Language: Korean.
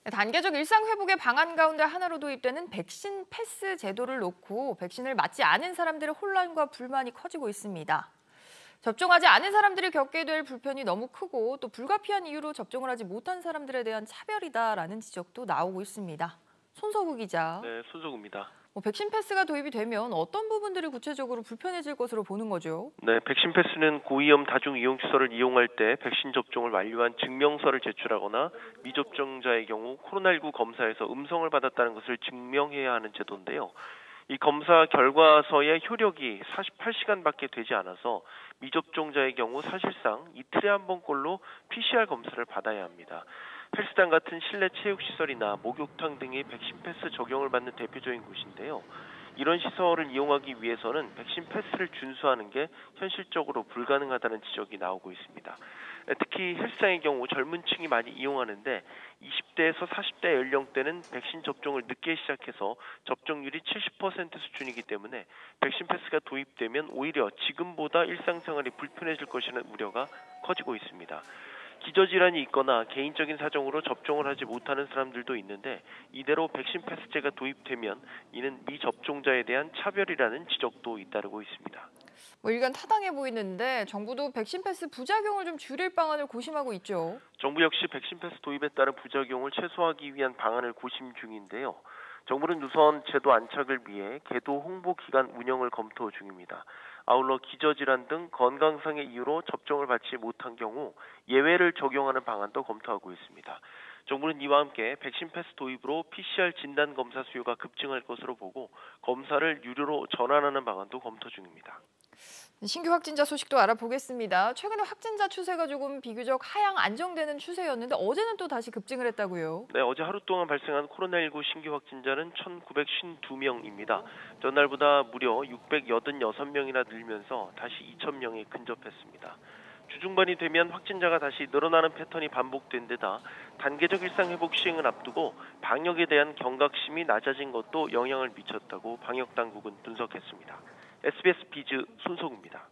단계적 일상 회복의 방안 가운데 하나로 도입되는 백신 패스 제도를 놓고 백신을 맞지 않은 사람들의 혼란과 불만이 커지고 있습니다. 접종하지 않은 사람들이 겪게 될 불편이 너무 크고 또 불가피한 이유로 접종을 하지 못한 사람들에 대한 차별이다라는 지적도 나오고 있습니다. 손석우 기자. 네, 손석우입니다. 백신 패스가 도입이 되면 어떤 부분들이 구체적으로 불편해질 것으로 보는 거죠? 네, 백신 패스는 고위험 다중이용시설을 이용할 때 백신 접종을 완료한 증명서를 제출하거나 미접종자의 경우 코로나19 검사에서 음성을 받았다는 것을 증명해야 하는 제도인데요. 이 검사 결과서의 효력이 48시간밖에 되지 않아서 미접종자의 경우 사실상 이틀에 한 번꼴로 PCR 검사를 받아야 합니다. 헬스장 같은 실내 체육시설이나 목욕탕 등이 백신 패스 적용을 받는 대표적인 곳인데요. 이런 시설을 이용하기 위해서는 백신 패스를 준수하는 게 현실적으로 불가능하다는 지적이 나오고 있습니다. 특히 헬스장의 경우 젊은 층이 많이 이용하는데 20대에서 40대 연령대는 백신 접종을 늦게 시작해서 접종률이 70% 수준이기 때문에 백신 패스가 도입되면 오히려 지금보다 일상생활이 불편해질 것이라는 우려가 커지고 있습니다. 기저질환이 있거나 개인적인 사정으로 접종을 하지 못하는 사람들도 있는데 이대로 백신 패스제가 도입되면 이는 미접종자에 대한 차별이라는 지적도 잇따르고 있습니다. 일견 타당해 보이는데 정부도 백신 패스 부작용을 좀 줄일 방안을 고심하고 있죠. 정부 역시 백신 패스 도입에 따른 부작용을 최소화하기 위한 방안을 고심 중인데요. 정부는 우선 제도 안착을 위해 계도 홍보 기간 운영을 검토 중입니다. 아울러 기저질환 등 건강상의 이유로 접종을 받지 못한 경우 예외를 적용하는 방안도 검토하고 있습니다. 정부는 이와 함께 백신 패스 도입으로 PCR 진단 검사 수요가 급증할 것으로 보고 검사를 유료로 전환하는 방안도 검토 중입니다. 신규 확진자 소식도 알아보겠습니다. 최근에 확진자 추세가 조금 비교적 하향 안정되는 추세였는데 어제는 또 다시 급증을 했다고요? 네, 어제 하루 동안 발생한 코로나19 신규 확진자는 1,952명입니다. 전날보다 무려 686명이나 늘면서 다시 2,000명에 근접했습니다. 주중반이 되면 확진자가 다시 늘어나는 패턴이 반복된 데다 단계적 일상 회복 시행을 앞두고 방역에 대한 경각심이 낮아진 것도 영향을 미쳤다고 방역당국은 분석했습니다. SBS 비즈 손석우입니다.